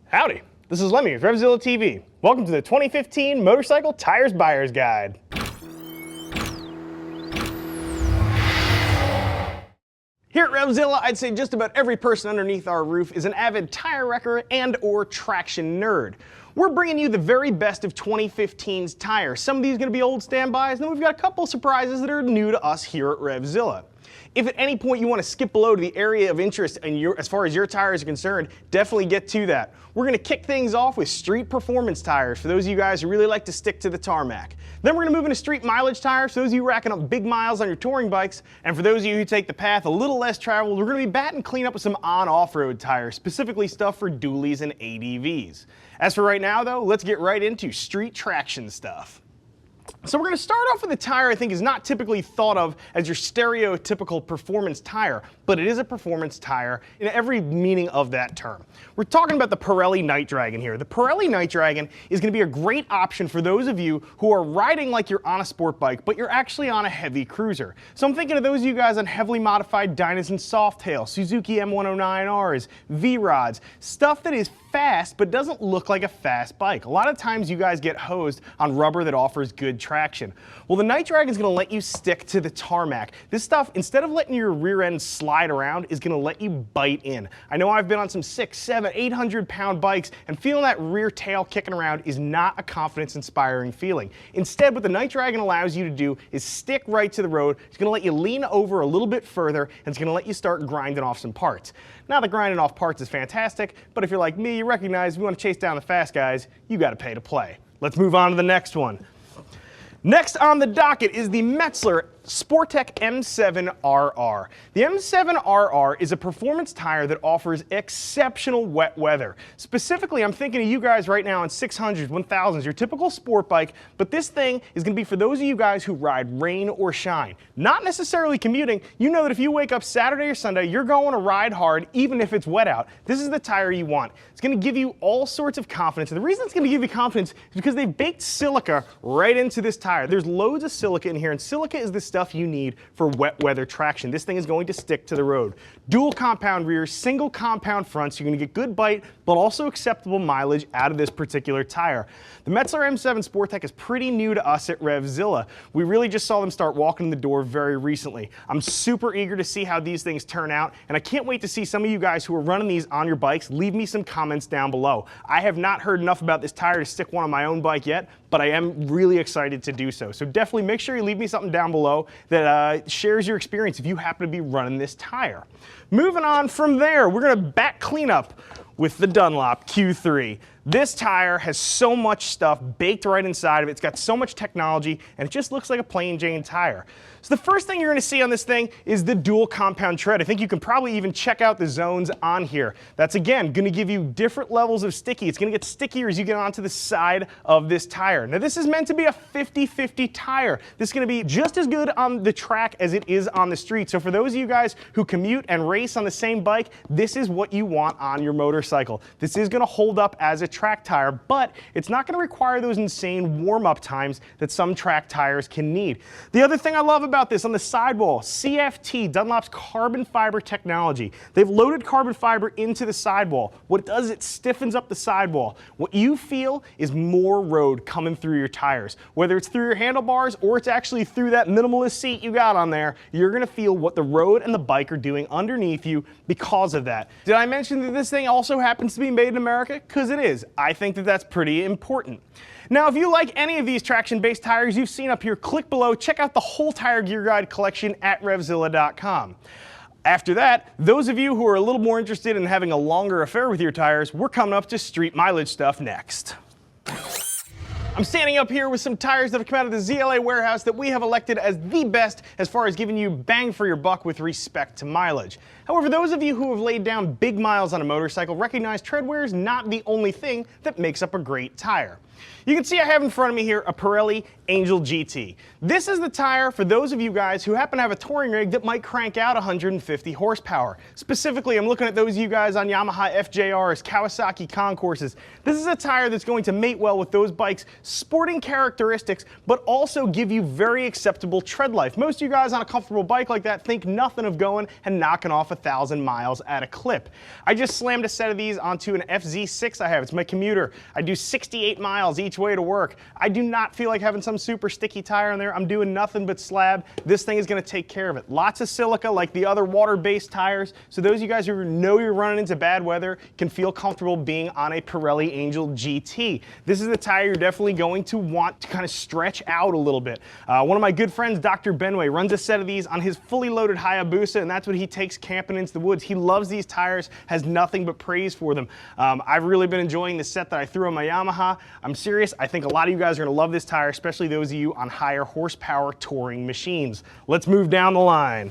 Howdy, this is Lemmy with RevZilla TV. Welcome to the 2015 Motorcycle Tires Buyer's Guide. Here at RevZilla, I'd say just about every person underneath our roof is an avid tire wrecker and or traction nerd. We're bringing you the very best of 2015's tires. Some of these are going to be old standbys, and then we've got a couple surprises that are new to us here at RevZilla. If at any point you want to skip below to the area of interest and as far as your tires are concerned, definitely get to that. We're going to kick things off with street performance tires for those of you guys who really like to stick to the tarmac. Then we're going to move into street mileage tires for those of you racking up big miles on your touring bikes. And for those of you who take the path a little less traveled, we're going to be batting clean up with some on-off-road tires, specifically stuff for dualies and ADVs. As for right now though, let's get right into street traction stuff. So we're going to start off with a tire I think is not typically thought of as your stereotypical performance tire, but it is a performance tire in every meaning of that term. We're talking about the Pirelli Night Dragon here. The Pirelli Night Dragon is going to be a great option for those of you who are riding like you're on a sport bike, but you're actually on a heavy cruiser. So I'm thinking of those of you guys on heavily modified Dynas and Softail, Suzuki M109Rs, V-Rods, stuff that is fast but doesn't look like a fast bike. A lot of times you guys get hosed on rubber that offers good traction. Well, the Night Dragon is going to let you stick to the tarmac. This stuff, instead of letting your rear end slide around, is going to let you bite in. I know I've been on some 600, 700, 800-pound bikes, and feeling that rear tail kicking around is not a confidence-inspiring feeling. Instead, what the Night Dragon allows you to do is stick right to the road. It's going to let you lean over a little bit further, and it's going to let you start grinding off some parts. Now, the grinding off parts is fantastic, but if you're like me, you recognize if you want to chase down the fast guys, you got to pay to play. Let's move on to the next one. Next on the docket is the Metzler Sportec M7RR. The M7RR is a performance tire that offers exceptional wet weather. Specifically, I'm thinking of you guys right now on 600s, 1000s, your typical sport bike, but this thing is going to be for those of you guys who ride rain or shine. Not necessarily commuting. You know that if you wake up Saturday or Sunday, you're going to ride hard even if it's wet out. This is the tire you want. It's going to give you all sorts of confidence. And the reason it's going to give you confidence is because they baked silica right into this tire. There's loads of silica in here, and silica is the stuff you need for wet weather traction. This thing is going to stick to the road. Dual compound rears, single compound fronts. You're going to get good bite, but also acceptable mileage out of this particular tire. The Metzler M7 Sportec is pretty new to us at RevZilla. We really just saw them start walking in the door very recently. I'm super eager to see how these things turn out, and I can't wait to see some of you guys who are running these on your bikes leave me some comments down below. I have not heard enough about this tire to stick one on my own bike yet, but I am really excited to do so. So definitely make sure you leave me something down below that shares your experience if you happen to be running this tire. Moving on from there, we're going to back clean up with the Dunlop Q3. This tire has so much stuff baked right inside of it. It's got so much technology, and it just looks like a plain Jane tire. So the first thing you're going to see on this thing is the dual compound tread. I think you can probably even check out the zones on here. That's, again, going to give you different levels of sticky. It's going to get stickier as you get onto the side of this tire. Now, this is meant to be a 50-50 tire. This is going to be just as good on the track as it is on the street. So for those of you guys who commute and race on the same bike, this is what you want on your motorcycle. This is going to hold up as a track tire, but it's not going to require those insane warm-up times that some track tires can need. The other thing I love about this on the sidewall, CFT, Dunlop's carbon fiber technology. They've loaded carbon fiber into the sidewall. What it does is it stiffens up the sidewall. What you feel is more road coming through your tires. Whether it's through your handlebars or it's actually through that minimalist seat you got on there, you're going to feel what the road and the bike are doing underneath you because of that. Did I mention that this thing also happens to be made in America? Because it is. I think that that's pretty important. Now, if you like any of these traction-based tires you've seen up here, click below, check out the whole tire gear guide collection at RevZilla.com. After that, those of you who are a little more interested in having a longer affair with your tires, we're coming up to street mileage stuff next. I'm standing up here with some tires that have come out of the ZLA warehouse that we have elected as the best as far as giving you bang for your buck with respect to mileage. However, those of you who have laid down big miles on a motorcycle recognize tread wear is not the only thing that makes up a great tire. You can see I have in front of me here a Pirelli Angel GT. This is the tire for those of you guys who happen to have a touring rig that might crank out 150 horsepower. Specifically, I'm looking at those of you guys on Yamaha FJRs, Kawasaki Concourses. This is a tire that's going to mate well with those bikes sporting characteristics, but also give you very acceptable tread life. Most of you guys on a comfortable bike like that think nothing of going and knocking off 1,000 miles at a clip. I just slammed a set of these onto an FZ6 I have. It's my commuter. I do 68 miles each way to work. I do not feel like having some super sticky tire in there. I'm doing nothing but slab. This thing is going to take care of it. Lots of silica like the other water-based tires, so those of you guys who know you're running into bad weather can feel comfortable being on a Pirelli Angel GT. This is the tire you're definitely going to want to kind of stretch out a little bit. One of my good friends, Dr. Benway, runs a set of these on his fully loaded Hayabusa, and that's what he takes camping into the woods. He loves these tires, has nothing but praise for them. I've really been enjoying the set that I threw on my Yamaha. I'm serious, I think a lot of you guys are going to love this tire, especially those of you on higher horsepower touring machines. Let's move down the line.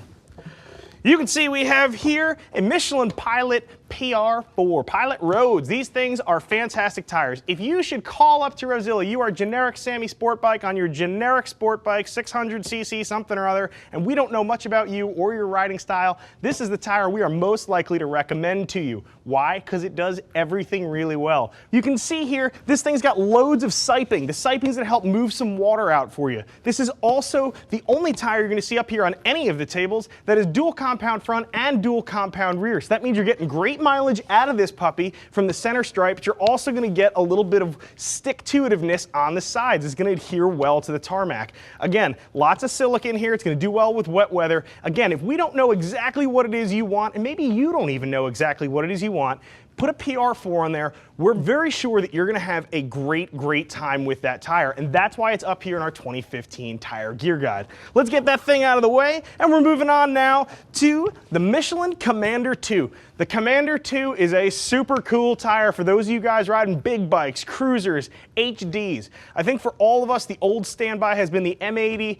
You can see we have here a Michelin Pilot PR4, Pilot Roads. These things are fantastic tires. If you should call up to RevZilla, you are generic Sammy sport bike on your generic sport bike, 600cc something or other, and we don't know much about you or your riding style, this is the tire we are most likely to recommend to you. Why? Because it does everything really well. You can see here, this thing's got loads of siping. The siping's gonna help move some water out for you. This is also the only tire you're gonna see up here on any of the tables that is dual compound front and dual compound rear. So that means you're getting great mileage out of this puppy from the center stripe, but you're also going to get a little bit of stick-to-itiveness on the sides. It's going to adhere well to the tarmac. Again, lots of silica in here. It's going to do well with wet weather. Again, if we don't know exactly what it is you want, and maybe you don't even know exactly what it is you want, put a PR4 on there. We're very sure that you're going to have a great time with that tire, and that's why it's up here in our 2015 tire gear guide. Let's get that thing out of the way, and we're moving on now to the Michelin Commander To. The Commander To is a super cool tire for those of you guys riding big bikes, cruisers, HDs. I think for all of us, the old standby has been the M80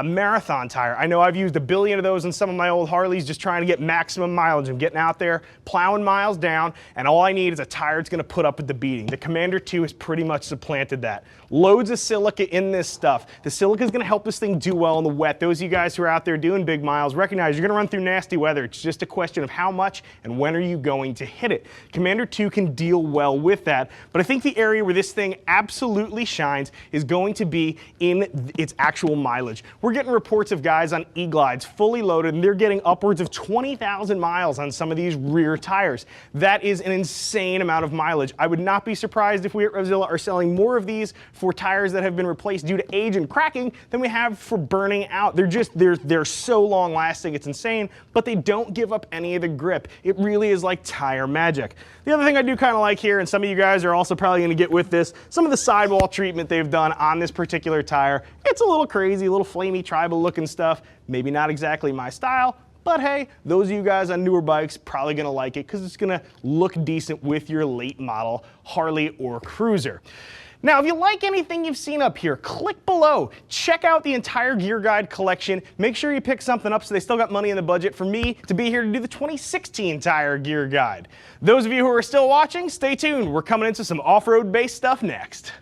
marathon tire. I know I've used 1 billion of those in some of my old Harleys just trying to get maximum mileage. I'm getting out there, plowing miles down, and all I need is a tire that's going to put up with the beating. The Commander To has pretty much supplanted that. Loads of silica in this stuff. The silica is going to help this thing do well in the wet. Those of you guys who are out there doing big miles recognize you're going to run through nasty weather. It's just a question of how much and when are you going to hit it. Commander To can deal well with that, but I think the area where this thing absolutely shines is going to be in its actual mileage. We're getting reports of guys on e-glides fully loaded, and they're getting upwards of 20,000 miles on some of these rear tires. That is an insane amount of mileage. I would not be surprised if we at RevZilla are selling more of these for tires that have been replaced due to age and cracking than we have for burning out. They're so long lasting, it's insane, but they don't give up any of the grip. It really is like tire magic. The other thing I do kind of like here, and some of you guys are also probably going to get with this, some of the sidewall treatment they've done on this particular tire. It's a little crazy, a little flamey tribal looking stuff. Maybe not exactly my style, but hey, those of you guys on newer bikes probably going to like it because it's going to look decent with your late model Harley or cruiser. Now, if you like anything you've seen up here, click below. Check out the entire gear guide collection. Make sure you pick something up so they still got money in the budget for me to be here to do the 2016 tire gear guide. Those of you who are still watching, stay tuned. We're coming into some off-road based stuff next.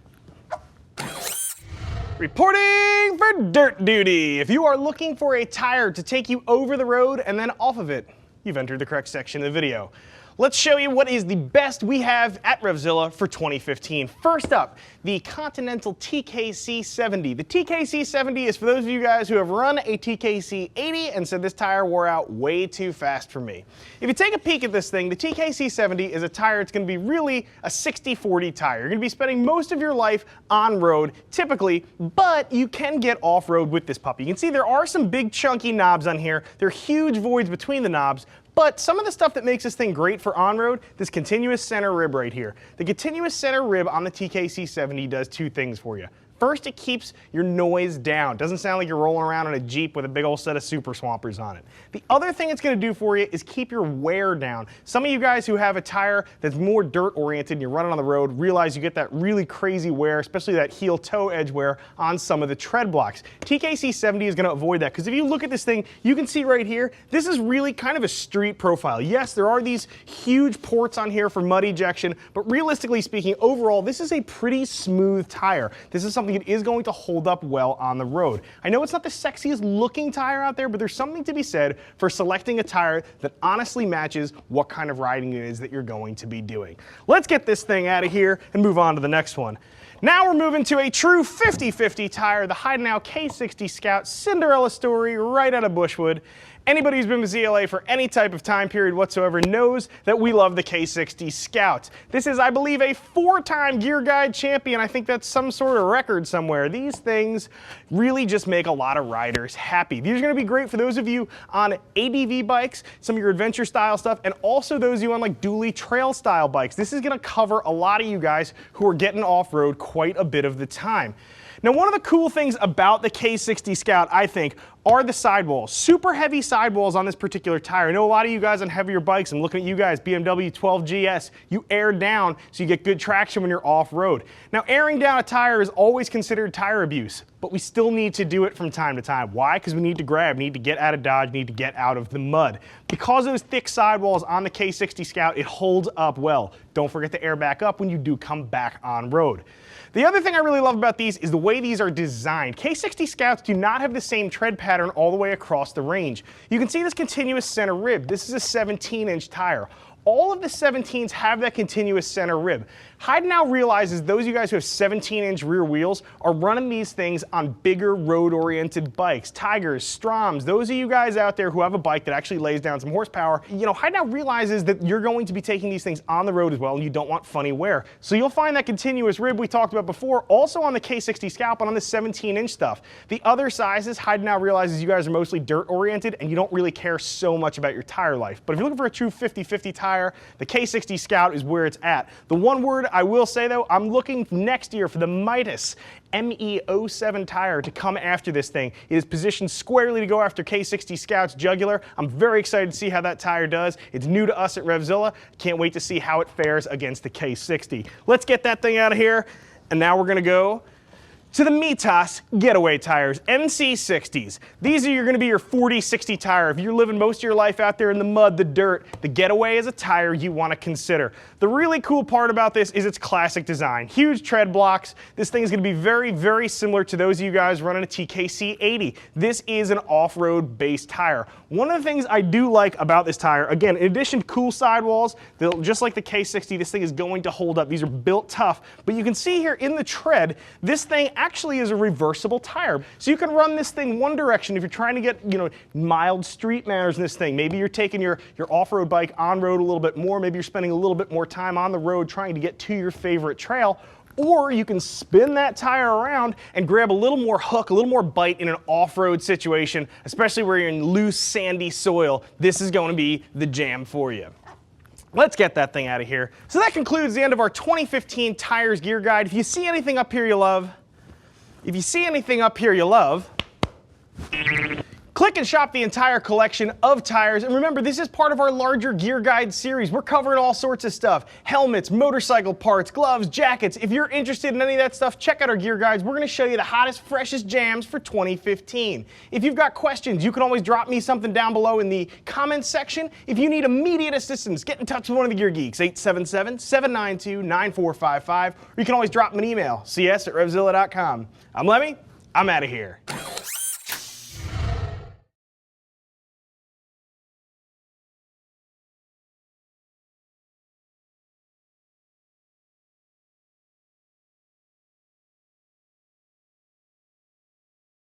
Reporting for dirt duty. If you are looking for a tire to take you over the road and then off of it, you've entered the correct section of the video. Let's show you what is the best we have at RevZilla for 2015. First up, the Continental TKC70. The TKC70 is for those of you guys who have run a TKC80 and said this tire wore out way too fast for me. If you take a peek at this thing, the TKC70 is a tire that's going to be really a 60-40 tire. You're going to be spending most of your life on road, typically, but you can get off-road with this puppy. You can see there are some big chunky knobs on here. There are huge voids between the knobs, but some of the stuff that makes this thing great for on-road, this continuous center rib right here. The continuous center rib on the TKC70 does two things for you. First, it keeps your noise down. Doesn't sound like you're rolling around in a Jeep with a big old set of super swampers on it. The other thing it's going to do for you is keep your wear down. Some of you guys who have a tire that's more dirt oriented and you're running on the road realize you get that really crazy wear, especially that heel-toe edge wear on some of the tread blocks. TKC70 is going to avoid that because if you look at this thing, you can see right here, this is really kind of a street profile. Yes, there are these huge ports on here for mud ejection, but realistically speaking, overall, this is a pretty smooth tire. This is something something that is going to hold up well on the road. I know it's not the sexiest looking tire out there, but there's something to be said for selecting a tire that honestly matches what kind of riding it is that you're going to be doing. Let's get this thing out of here and move on to the next one. Now we're moving to a true 50-50 tire, the Heidenau K60 Scout, Cinderella story right out of Bushwood. Anybody who's been with ZLA for any type of time period whatsoever knows that we love the K60 Scout. This is, I believe, a 4-time Gear Guide champion. I think that's some sort of record somewhere. These things really just make a lot of riders happy. These are going to be great for those of you on ADV bikes, some of your adventure style stuff, and also those of you on like dually trail style bikes. This is going to cover a lot of you guys who are getting off-road quite a bit of the time. Now, one of the cool things about the K60 Scout, I think, are the sidewalls. Super heavy sidewalls on this particular tire. I know a lot of you guys on heavier bikes, I'm looking at you guys, BMW 12GS, you air down so you get good traction when you're off-road. Now, airing down a tire is always considered tire abuse, but we still need to do it from time to time. Why? Because we need to grab, need to get out of dodge, need to get out of the mud. Because of those thick sidewalls on the K60 Scout, it holds up well. Don't forget to air back up when you do come back on road. The other thing I really love about these is the way these are designed. K60 Scouts do not have the same tread pattern all the way across the range. You can see this continuous center rib. This is a 17-inch tire. All of the 17s have that continuous center rib. Heidenau realizes those of you guys who have 17-inch rear wheels are running these things on bigger road-oriented bikes. Tigers, Stroms, those of you guys out there who have a bike that actually lays down some horsepower, you know, Heidenau realizes that you're going to be taking these things on the road as well, and you don't want funny wear. So you'll find that continuous rib we talked about before also on the K60 Scout, but on the 17-inch stuff. The other sizes, Heidenau realizes you guys are mostly dirt-oriented, and you don't really care so much about your tire life. But if you're looking for a true 50-50 tire, the K60 Scout is where it's at. The one word I will say though, I'm looking next year for the Midas ME07 tire to come after this thing. It is positioned squarely to go after K60 Scout's jugular. I'm very excited to see how that tire does. It's new to us at RevZilla. Can't wait to see how it fares against the K60. Let's get that thing out of here, and now we're gonna go to the Meplus getaway tires, MC60s. These are going to be your 40-60 tire. If you're living most of your life out there in the mud, the dirt, the getaway is a tire you want to consider. The really cool part about this is its classic design. Huge tread blocks. This thing is going to be very, very similar to those of you guys running a TKC70. This is an off-road based tire. One of the things I do like about this tire, again, in addition to cool sidewalls, just like the K60, this thing is going to hold up. These are built tough, but you can see here in the tread, this thing actually is a reversible tire. So you can run this thing one direction if you're trying to get, you know, mild street manners in this thing. Maybe you're taking your off-road bike on road a little bit more. Maybe you're spending a little bit more time on the road trying to get to your favorite trail. Or you can spin that tire around and grab a little more hook, a little more bite in an off-road situation, especially where you're in loose, sandy soil. This is going to be the jam for you. Let's get that thing out of here. So that concludes the end of our 2015 Tires Gear Guide. If you see anything up here you love, click and shop the entire collection of tires. And remember, this is part of our larger Gear Guide series. We're covering all sorts of stuff. Helmets, motorcycle parts, gloves, jackets. If you're interested in any of that stuff, check out our Gear Guides. We're going to show you the hottest, freshest jams for 2015. If you've got questions, you can always drop me something down below in the comments section. If you need immediate assistance, get in touch with one of the Gear Geeks, 877-792-9455. Or you can always drop me an email, cs@revzilla.com. I'm Lemmy. I'm out of here.